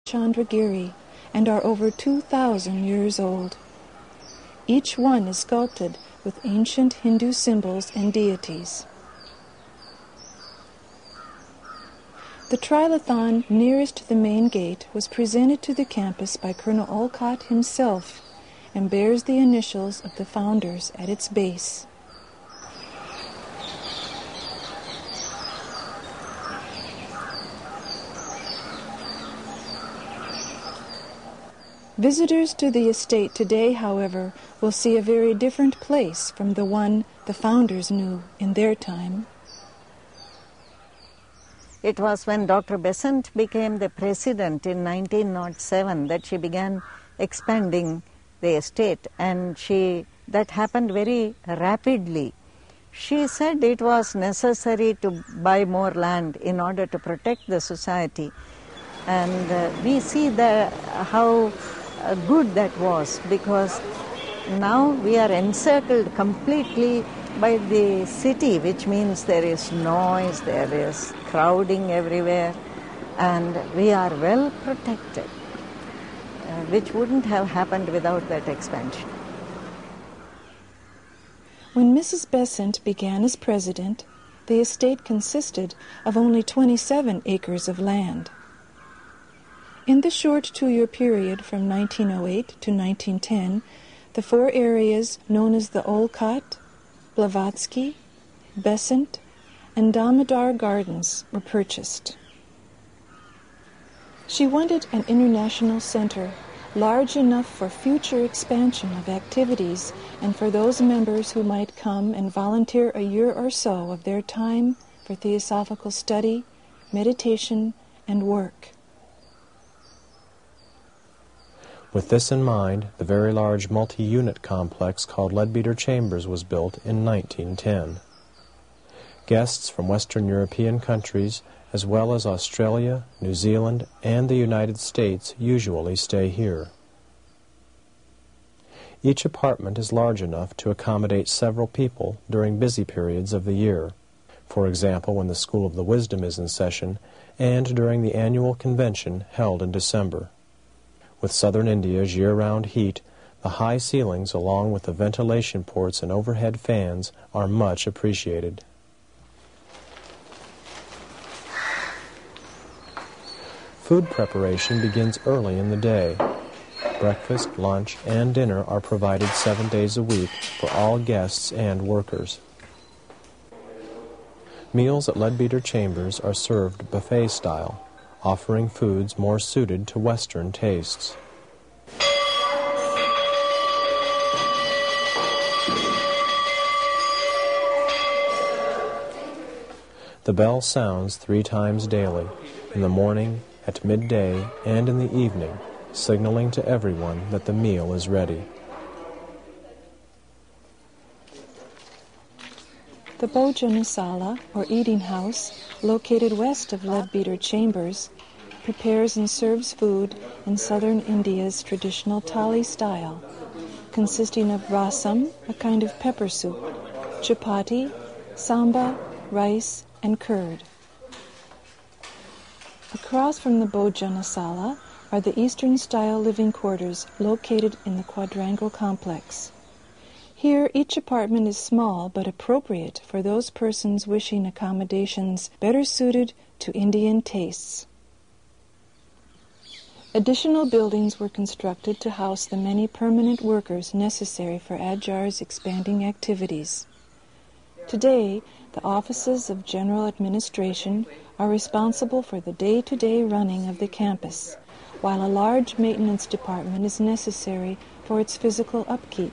Chandragiri and are over 2,000 years old. Each one is sculpted with ancient Hindu symbols and deities. The trilithon nearest the main gate was presented to the campus by Colonel Olcott himself and bears the initials of the founders at its base. Visitors to the estate today, however, will see a very different place from the one the founders knew in their time. It was when Dr. Besant became the president in 1907 that she began expanding the estate, and that happened very rapidly. She said it was necessary to buy more land in order to protect the society, and we see how good that was, because now we are encircled completely by the city, which means there is noise, there is crowding everywhere, and we are well protected, which wouldn't have happened without that expansion. When Mrs. Besant began as president, the estate consisted of only 27 acres of land. In the short 2-year period from 1908 to 1910, the 4 areas known as the Olcott, Blavatsky, Besant, and Damodar Gardens were purchased. She wanted an international center large enough for future expansion of activities and for those members who might come and volunteer a year or so of their time for theosophical study, meditation, and work. With this in mind, the very large multi-unit complex called Leadbeater Chambers was built in 1910. Guests from Western European countries, as well as Australia, New Zealand, and the United States usually stay here. Each apartment is large enough to accommodate several people during busy periods of the year, for example when the School of the Wisdom is in session and during the annual convention held in December. With southern India's year-round heat, the high ceilings along with the ventilation ports and overhead fans are much appreciated. Food preparation begins early in the day. Breakfast, lunch, and dinner are provided 7 days a week for all guests and workers. Meals at Leadbeater Chambers are served buffet style, offering foods more suited to Western tastes. The bell sounds 3 times daily, in the morning, at midday, and in the evening, signaling to everyone that the meal is ready. The Bhojanasala, or eating house, located west of Leadbeater Chambers, prepares and serves food in southern India's traditional thali style, consisting of rasam, a kind of pepper soup, chapati, samba, rice, and curd. Across from the Bhojanasala are the Eastern-style living quarters located in the quadrangle complex. Here, each apartment is small but appropriate for those persons wishing accommodations better suited to Indian tastes. Additional buildings were constructed to house the many permanent workers necessary for Adyar's expanding activities. Today, the offices of general administration are responsible for the day-to-day running of the campus, while a large maintenance department is necessary for its physical upkeep.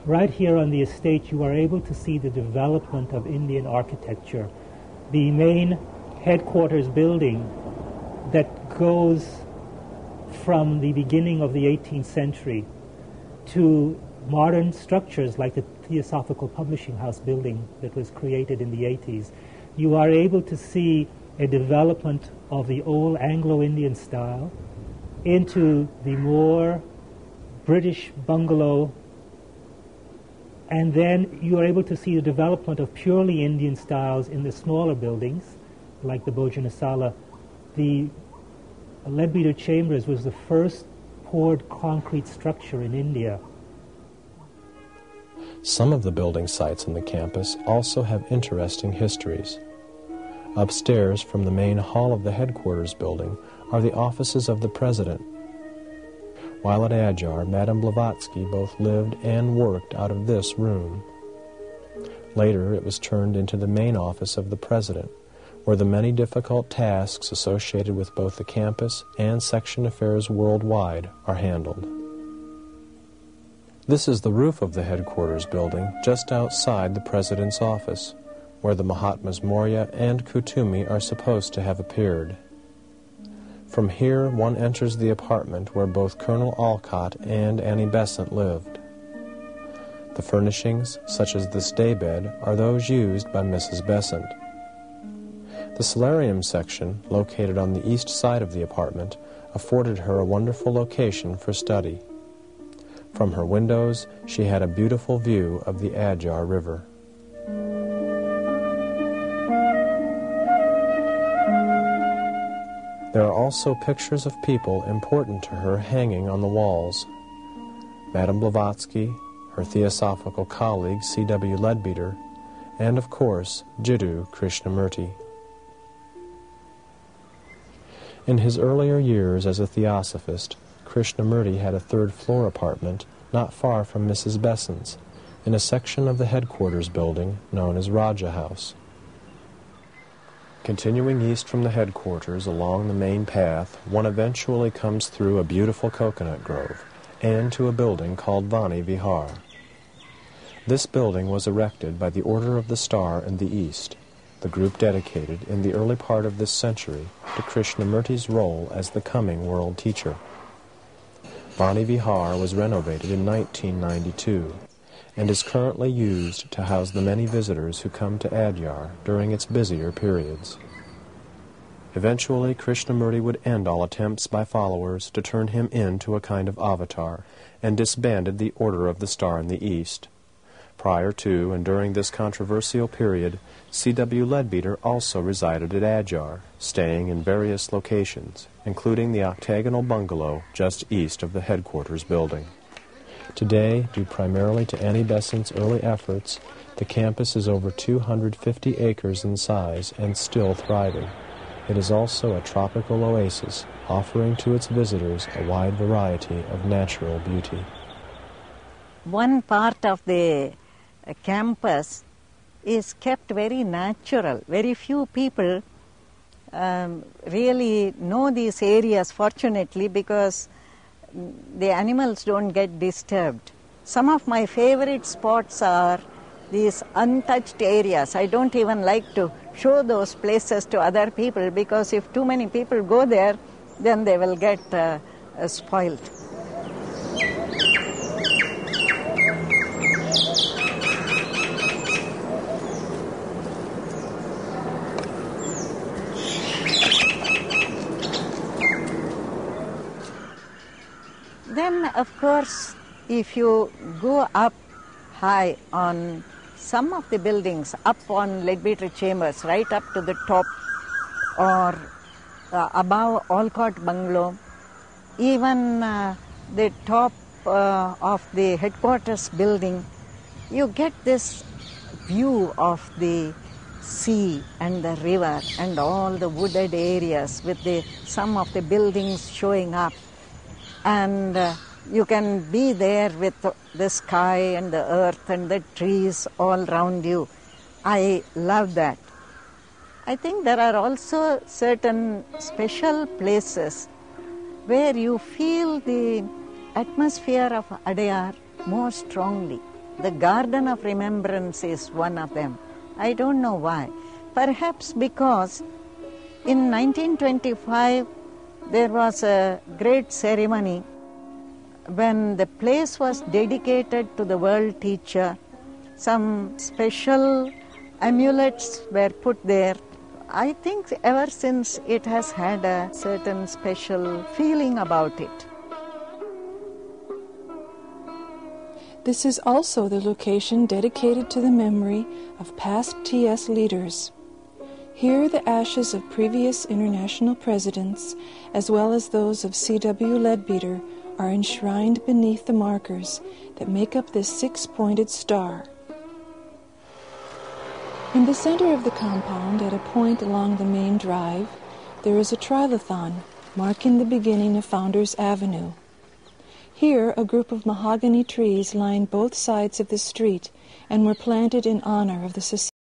Right here on the estate, you are able to see the development of Indian architecture. The main headquarters building that goes from the beginning of the 18th century to modern structures like the Theosophical Publishing House building that was created in the 80s. You are able to see a development of the old Anglo-Indian style into the more British bungalow, and then you are able to see the development of purely Indian styles in the smaller buildings, like the Bhojanasala the Leadbeater Chambers was the first poured concrete structure in India. Some of the building sites on the campus also have interesting histories. Upstairs from the main hall of the headquarters building are the offices of the president. While at Adyar, Madame Blavatsky both lived and worked out of this room. Later, it was turned into the main office of the president, where the many difficult tasks associated with both the campus and section affairs worldwide are handled. This is the roof of the headquarters building just outside the president's office, where the Mahatmas Maurya and Kutumi are supposed to have appeared. From here, one enters the apartment where both Colonel Alcott and Annie Besant lived. The furnishings, such as this daybed, are those used by Mrs. Besant. The solarium section, located on the east side of the apartment, afforded her a wonderful location for study. From her windows, she had a beautiful view of the Adyar River. There are also pictures of people important to her hanging on the walls. Madame Blavatsky, her theosophical colleague C.W. Leadbeater, and of course, Jiddu Krishnamurti. In his earlier years as a theosophist, Krishnamurti had a third-floor apartment not far from Mrs. Besant's, in a section of the headquarters building known as Raja House. Continuing east from the headquarters along the main path, one eventually comes through a beautiful coconut grove and to a building called Vani Vihar. This building was erected by the Order of the Star in the East, the group dedicated in the early part of this century to Krishnamurti's role as the coming world teacher. Vani Vihar was renovated in 1992 and is currently used to house the many visitors who come to Adyar during its busier periods. Eventually, Krishnamurti would end all attempts by followers to turn him into a kind of avatar and disbanded the Order of the Star in the East. Prior to and during this controversial period, C.W. Leadbeater also resided at Adyar, staying in various locations, including the octagonal bungalow just east of the headquarters building. Today, due primarily to Annie Besant's early efforts, the campus is over 250 acres in size and still thriving. It is also a tropical oasis, offering to its visitors a wide variety of natural beauty. One part of the campus is kept very natural. Very few people really know these areas, fortunately, because the animals don't get disturbed. Some of my favorite spots are these untouched areas. I don't even like to show those places to other people because if too many people go there, then they will get spoiled. Then, of course, if you go up high on some of the buildings, up on Leadbeater Chambers, right up to the top, or above Alcott Bungalow, even the top of the headquarters building, you get this view of the sea and the river and all the wooded areas with some of the buildings showing up. And you can be there with the sky and the earth and the trees all around you. I love that. I think there are also certain special places where you feel the atmosphere of Adyar more strongly. The Garden of Remembrance is one of them. I don't know why. Perhaps because in 1925 there was a great ceremony when the place was dedicated to the world teacher. Some special amulets were put there. I think ever since it has had a certain special feeling about it. This is also the location dedicated to the memory of past TS leaders. Here the ashes of previous international presidents, as well as those of C.W. Leadbeater, are enshrined beneath the markers that make up this six-pointed star. In the center of the compound, at a point along the main drive, there is a trilithon marking the beginning of Founders Avenue. Here, a group of mahogany trees line both sides of the street and were planted in honor of the Society.